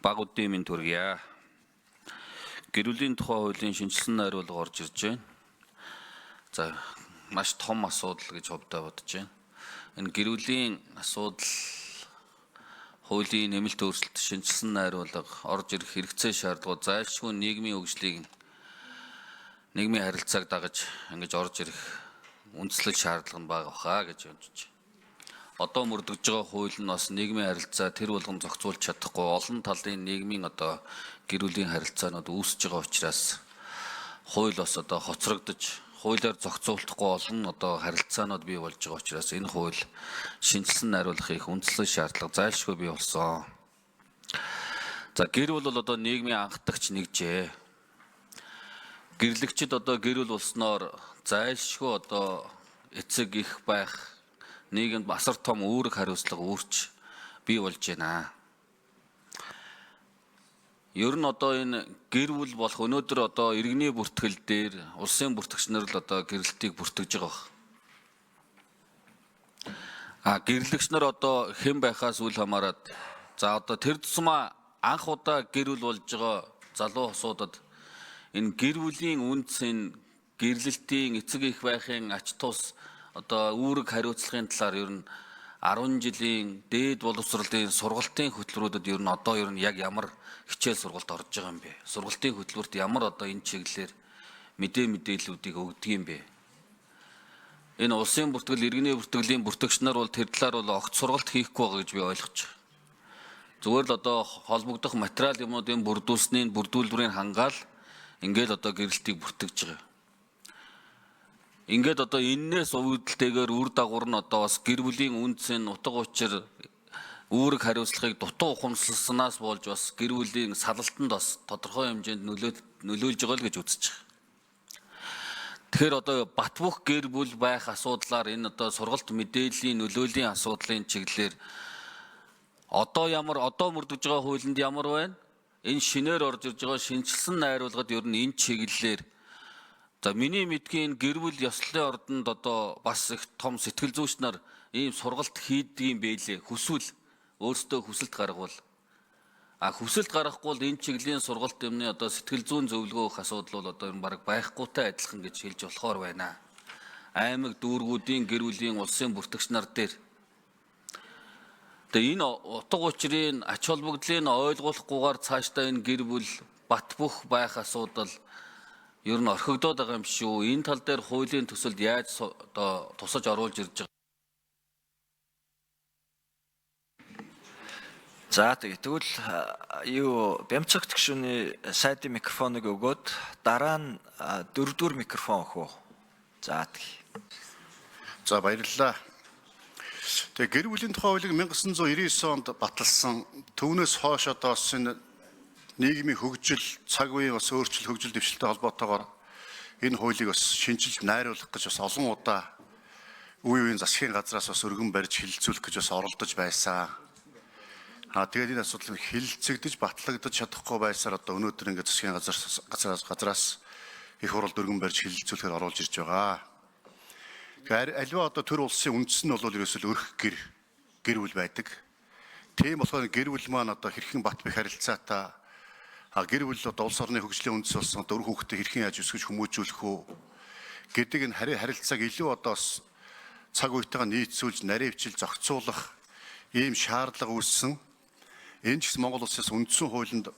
Бага үдийн төргийа. Гэрүүлийн тухай хуулийн шинжилсэн найруулга орж ирж байна. За маш том асуудал гэж хувьдаа бодож байна. Энэ гэрүүлийн асуудал хуулийн нэмэлт өөрчлөлт шинжилсэн найруулга орж ирэх хэрэгцээ шаардлагууд зайлшгүй нийгмийн харилцааг дагаж ингэж орж ирэх үндслэл шаардлага нь бага бахаа гэж бодож байна. Одоо мөрдөж байгаа хууль нь бас нийгмийн харилцаа тэр болгон зохицуулж чадахгүй олон талын нийгмийн гэрүүлийн харилцаанууд үүсэж байгаа учраас хууль бас хоцрогдож хуулиар зохицуулахгүй олон харилцаанууд бий болж байгаа учраас энэ хууль шинжилсэн найруулах их үндслэл шаардлага зайлшгүй бий болсон. За гэр бүл бол нийгмийн анхдагч нэгжээ. Гэрлэгчид гэр бүл болсноор зайлшгүй эцэг их байх нийгэмд асар том үүрэг хариуцлага үүрч бий болж байна. Ер нь энэ гэр бүл болох өнөөдөр иргэний бүртгэл дээр улсын бүртгэгч нар л гэрлэлтийг бүртгэж байгаа. Гэрлэгч нар хэн байхаас үл хамааран тэр тусмаа анх удаа гэр бүл болж байгаа залуу хосуудад энэ гэр бүлийн үнц нь гэрлэлтийн эцэг их байхын ач тус үүрэг хариуцлагын талаар ер нь 10 жилийн дээд боловсролын сургалтын хөтөлбөрүүдэд ер нь яг ямар хичээл сургалт орж байгаа юм бэ? Сургалтын хөтөлбөрт ямар энэ чиглэлээр мэдээллүүдийг өгдөг юм бэ? Энэ улсын бүртгэл, иргэний бүртгэлийн бүртгэгч нар тэр талаар огт сургалт хийхгүй байгаа гэж би ойлгож байна. Зүгээр л холбогдох материал юмнуудын бүрдүүлбэрийн хангаал ингээд гэрэлтийг бүртгэж байгаа. Ингээд энээс үүдэлтэйгээр үр дагавар нь бас гэр бүлийн үнцэн утга учир үүрэг хариуцлагыг дутуу ухамсарснаас болж бас гэр бүлийн салалтанд бас тодорхой хэмжээнд нөлөөлж байгаа л гэж үзэж байгаа. Тэгэхээр бат бөх гэр бүл байх асуудлаар энэ сургалт мэдээллийн нөлөөлийн асуудлын чиглэлээр одоо мөрдөж байгаа хуулинд ямар байна? Энэ шинээр орж ирж байгаа шинжилсэн найруулгад ер нь энэ чиглэлээр миний мэдхийн гэр бүл ёслолын ордонд бас их том сэтгэл зүйч нар ийм сургалт хийдэг юм бэлээ. Өөрсдөө хүсэлт гаргавал. Хүсэлт гаргахгүй бол энэ чиглийн сургалт юмны сэтгэл зүйн зөвлөгөө өгөх асуудал бол энэ баг байхгүйтэй адилхан гэж хэлж болохоор байна. Аймаг дүүргүүдийн гэр бүлийн улсын бүртгэгч нар дээр. Тэгээ энэ утга учирын ач холбогдлыг ойлгуулахгүйгээр цаашдаа энэ гэр бүл бат бөх байх асуудал ер нь орхигдоод байгаа юм шүү. Энэ тал дээр хуулийн төсөлд яаж тусаж оруулж ирж байгаа. За тэгвэл Бямцаг тгшүүний сайдын микрофоныг өгөөд дараа нь 4-р микрофон өгөө. За баярлалаа. Тэгээ гэр бүлийн тухай хуулийг 1999 онд баталсан. Түүнээс хойш энэ нийгмийн хөгжил, цаг үеийн бас өөрчлөлт хөгжил дэвшилтэй холбоотойгоор энэ хуулийг бас шинжилж найруулах гэж бас олон удаа үеийн засгийн газраас бас өргөн барьж хилцүүлэх гэж бас оролдож байсан. Тэгээд энэ асуудал хилцэгдэж батлагдаж чадахгүй байсаар өнөөдөр ингээд засгийн газраас их хуралд өргөн барьж хилцүүлэхээр оруулж ирж байгаа. Тэгэхээр аливаа төр улсын үндэс нь бол ерөөсөө өрх гэр бүл байдаг. Тийм болохоор гэр бүл маань хэрхэн бат бэх харилцаатай гэр бүл улс орны хөгжлийн үндэс болсон дөр хүүхдэд хэрхэн яаж өсгөж хүмүүжүүлэх үү гэдэг энэ харилцааг илүү цаг үетэйгээ нийцүүлж наривчилж зохицуулах ийм шаардлага үүссэн. Энэ ч гэсэн Монгол улсаас үндсэн хуулинд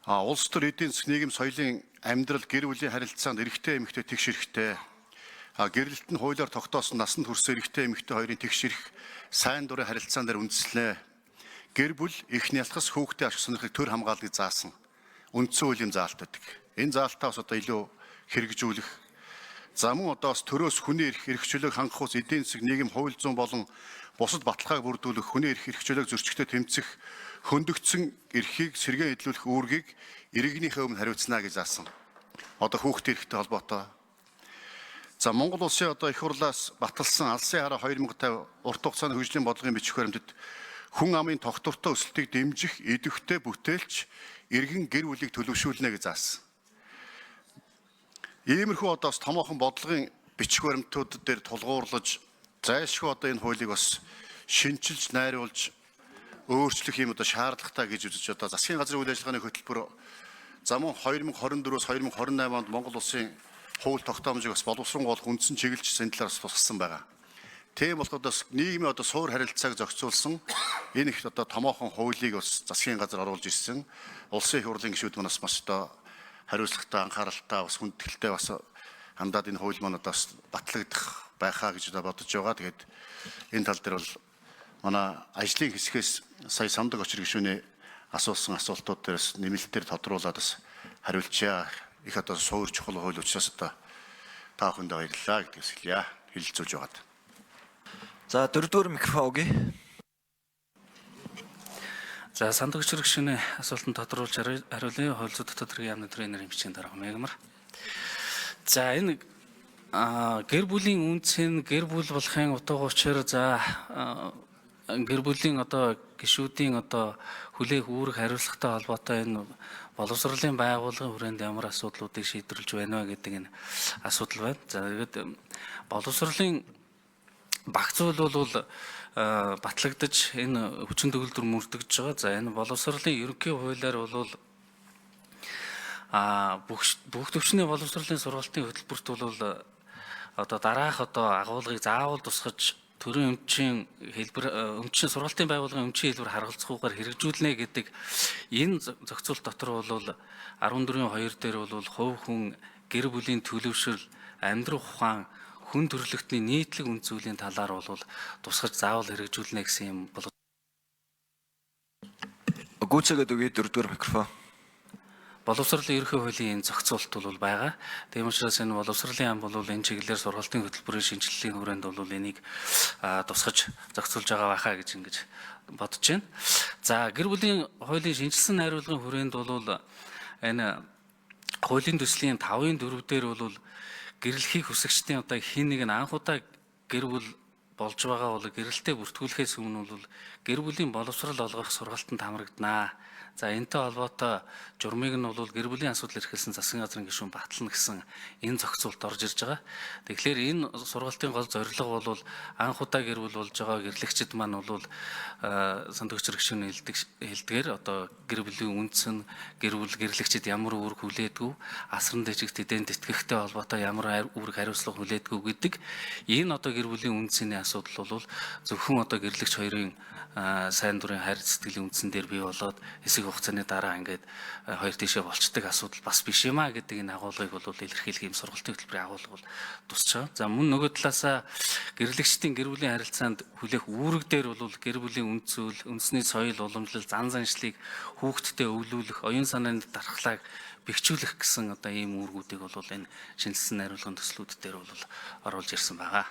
улс төр эдийн засаг нийгэм соёлын амьдрал гэр бүлийн харилцаанд эрэгтэй эмэгтэй тэгш хэрэгтэй. Гэрлэлт нь хуулиар тогтоосон насанд хүрсэн эрэгтэй эмэгтэй хоёрын тэгш эрх сайн дурын харилцаан дээр үндэслэнэ. Гэр бүл их нялхас хүүхдийн аж сонирхлыг төр хамгаалыг заасан үндсэн хуулийн заалт байдаг. Энэ заалтаа бас илүү хэрэгжүүлэх. За мөн бас төрөөс хүний эрх чөлөөг хангах ус эдийн засаг нийгэм хууль зүйн болон бусад баталгааг бүрдүүлэх хүний эрх чөлөөг зөрчигтэй тэмцэх хөндөгдсөн эрхийг сэргээн эдлүүлэх үүргийг иргэнийхээ өмнө хариуцна гэж заасан. Хүүхдийн эрхтэй холбоотой. За Монгол улсын их хурлаас баталсан алсын хараа 2050 урт хугацааны хөгжлийн бодлогын бичиг баримтад хүн амын тогтвортой өсөлтийг дэмжих идэвхтэй бүтээлч иргэн гэр бүлийг төлөвшүүлнэ гэж заасан. Иймэрхүү томоохон бодлогын бичиг баримтууд дээр тулгуурлаж зайлшгүй энэ хуулийг бас шинчилж найруулж өөрчлөх юм одоо шаардлагатай гэж үзэж одоо засгийн газрын үйл ажиллагааны хөтөлбөр замун 2024-өөс 2028 онд Монгол улсын хууль тогтоомжийг бас боловсронгуйлах үндсэн чиглэлч энэ талаас тусгасан байгаа. Тийм болохоор бас нийгмийн одоо суур харилцааг зохицуулсан энэ их одоо томоохон хуулийг бас засгийн газар оруулж ирсэн. Улсын их хурлын гишүүд манаас маш одоо хариуцлагатай, анхааралтай, бас хүндэтгэлтэй бас хандаад энэ хууль маань одоо батлагдах байхаа гэж бодож байгаа. Тэгээд энэ тал дээр бол манай ажлын хэсгээс сая Самдаг очир гишүүний асуусан асуултууд дээрс нэмэлтээр тодруулаад бас хариулчаа. Их одоо суур чухал хууль учраас одоо та бүхэндээ баярлалаа гэдгээс хэлье. Хэлэлцүүлж байгаад. За 4-р микрофон өгье. За Самдаг очир гишүүний асуултанд тодруулж хариулъя. Хууль зүйн дотоод хэргийн яамны тренерийн бичгийн дарга Мегмар. За энэ гэр бүлийн үнцэн гэр бүл болохын утга учир за гэр бүлийн одоо гишүүдийн одоо хүлээх үүрэг хариуцлагатай холбоотой энэ боловсролын байгууллагын хүрээнд ямар асуудлуудыг шийдвэрлэж байна вэ гэдэг энэ асуудал байна. За тэгээд боловсролын багц зүйл бол батлагдаж энэ хүчин төгөлдөр мөрдөгдөж байгаа. За энэ боловсролын ерөнхий хуулиар бол бүх төвчний боловсролын сургалтын хөтөлбөрт бол одоо дараах одоо агуулгыг заавал тусгаж төрийн өмчийн хэлбэр өмчийн сургалтын байгууллагын өмчийн хэлбэр харгалзахгүйгээр хэрэгжүүлнэ гэдэг энэ зохицуулт дотор бол 14.2 дээр бол хувь хүн гэр бүлийн төлөвшил амьдрах ухаан хүн төрөлхтний нийтлэг үнд зүйлийн талаар бол тусгаж заавал хэрэгжүүлнэ гэсэн юм бол Гүйцээгээд өгье 4-р микрофон. боловсролын ерөнхий хуулийн зохицуулт бол байгаа. Тийм учраас энэ боловсролын ам бол энэ чиглэлээр сургалтын хөтөлбөрийн шинжилгээний хүрээнд бол энийг тусгаж зохицуулж байгаа байхаа гэж ингэж бодож байна. За гэр бүлийн хуулийн шинжилсэн найруулгын хүрээнд бол энэ хуулийн төслийн 5-ын 4 дээр бол гэрлэхийг хүсэгчдийн одоо хин нэг нь анх удаа гэр бүл болж байгаа бол гэрэлтэд бүртгүүлэхээс өмнө бол гэр бүлийн боловсрол олгох сургалтанд хамрагданаа. За энэтэй холбоотой журмыг нь бол гэр бүлийн асуудал эрхэлсэн засгийн газрын гишүүн батлна гэсэн энэ зохицуулт орж ирж байгаа. Тэгэхээр энэ сургалтын гол зорилго бол анх удаа гэр бүл болж байгаа гэрлэгчид маань бол Самдаг очир гишүүний хэлдгээр одоо гэр бүлийн үндсэн гэр бүл гэрлэгчид ямар үүрэг хүлээдгүү, асран дэжигт эдэнд итгэхтэй холбоотой ямар үүрэг хариуцлага хүлээдгүү гэдэг энэ одоо гэр бүлийн үндсний асуудал бол зөвхөн одоо гэрлэгч хоёрын сайн дурын хайр сэтгэлийн үндсэн дээр бий болоод хэсэг хугацааны дараа ингээд хоёр тийшээ болцдог асуудал бас биш юм а гэдэг энэ агуулгыг бол илэрхийлэх юм сургалтын хөтөлбөрийн агуулга бол тусч байгаа. За мөн нөгөө талаасаа гэрлэгчдийн гэр бүлийн харилцаанд хүлээх үүрэг дээр бол гэр бүлийн үнд зүйл, үндэсний соёл, уламжлал, зан заншлыг хүүхдтэд өвлүүлэх, оюун санааны дархлааг бэхжүүлэх гэсэн одоо ийм үүргүүдийг бол энэ шинжилсэн найруулгын төслүүд дээр бол оруулж ирсэн байгаа.